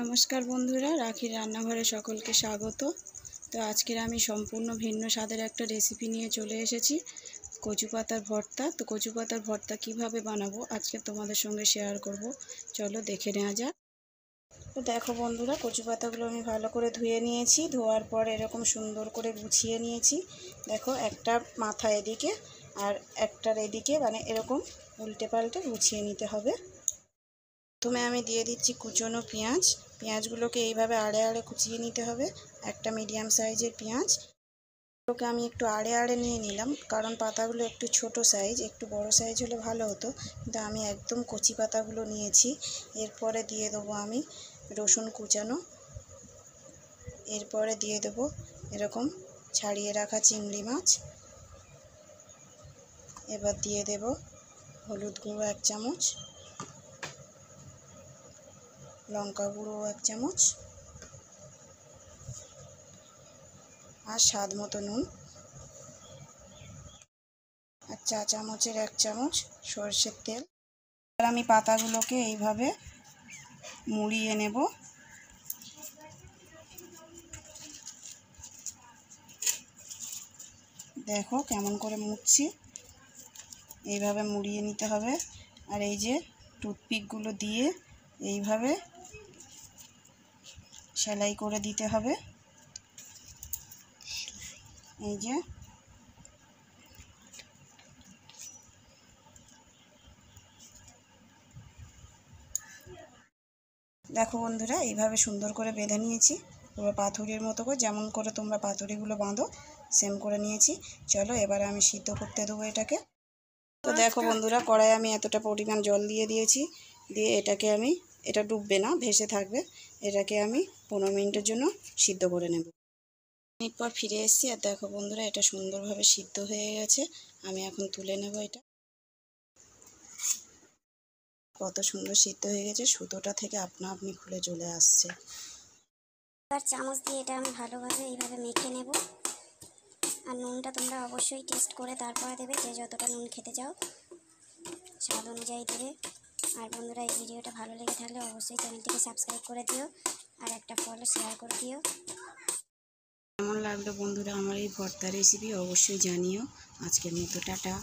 নমস্কার বন্ধুরা, রাখির রান্নাঘরে সকলকে স্বাগত। তো আজকের আমি সম্পূর্ণ ভিন্ন স্বাদের একটা রেসিপি নিয়ে চলে এসেছি, কচু পাতার ভর্তা। তো কচু পাতার ভর্তা কিভাবে বানাবো আজকে তোমাদের সঙ্গে শেয়ার করব। চলো দেখে নেওয়া যাক। তো দেখো বন্ধুরা, কচু পাতাগুলো আমি ভালো করে ধুয়ে নিয়েছি। ধোয়ার পর এরকম সুন্দর করে গুছিয়ে নিয়েছি। দেখো, একটা মাথা এদিকে আর একটার এদিকে, মানে এরকম উল্টে পাল্টে গুছিয়ে নিতে হবে। প্রথমে আমি দিয়ে দিচ্ছি কুচনো পেঁয়াজ। পেঁয়াজগুলোকে এইভাবে আড়ে আড়ে কুচিয়ে নিতে হবে। একটা মিডিয়াম সাইজের পেঁয়াজ, ওকে আমি একটু আড়ে আড়ে নিয়ে নিলাম, কারণ পাতাগুলো একটু ছোট সাইজ, একটু বড় সাইজ হলে ভালো হতো, কিন্তু আমি একদম কচি পাতাগুলো নিয়েছি। এরপরে দিয়ে দেবো আমি রসুন কুচানো। এরপরে দিয়ে দেবো এরকম ছাড়িয়ে রাখা চিংড়ি মাছ। এবার দিয়ে দেব হলুদ গুঁড়ো 1 চামচ, লঙ্কা গুঁড়ো 1 চামচ, আর স্বাদ মতো নুন, আর চা চামচের 1 চামচ সরষের তেল। এবার আমি পাতাগুলোকে এইভাবে মুড়িয়ে নেব। দেখো কেমন করে মুড়ছি, এইভাবে মুড়িয়ে নিতে হবে। আর এই যে টুথপিকগুলো দিয়ে এইভাবে সেলাই করে দিতে হবে। এই যে দেখো বন্ধুরা, এইভাবে সুন্দর করে বেঁধে নিয়েছি, পুরো পাতুরির মতো করে, যেমন করে তোমরা পাতুরিগুলো বাঁধো সেম করে নিয়েছি। চলো এবার আমি সিদ্ধ করতে দেবো এটাকে। তো দেখো বন্ধুরা, কড়াইয়ে আমি এতটা পরিমাণ জল দিয়ে দিয়েছি। দিয়ে এটাকে আমি, এটা ডুববে না, ভেসে থাকবে, এটাকে আমি 15 মিনিটের জন্য সিদ্ধ করে নেব। মিনিট পর ফিরে এসেছি, আর দেখো বন্ধুরা, এটা সুন্দরভাবে সিদ্ধ হয়ে গেছে। আমি এখন তুলে নেব এটা। কত সুন্দর সিদ্ধ হয়ে গেছে, সুতোটা থেকে আপনা আপনি খুলে চলে আসছে। এবার চামচ দিয়ে এটা আমি ভালোভাবে এইভাবে মেখে নেব। আর নুনটা তোমরা অবশ্যই টেস্ট করে তারপরে দেবে, যে যতটা নুন খেতে চাও স্বাদ অনুযায়ী দেবে। আর বন্ধুরা, এই ভিডিওটা ভালো লেগে থাকলে অবশ্যই চ্যানেলটিকে সাবস্ক্রাইব করে দিও, আর একটা ফলো শেয়ার করে দিও। কেমন লাগলো বন্ধুরা আমার এই ভর্তা রেসিপি অবশ্যই জানিও। আজকের মতো টাটা।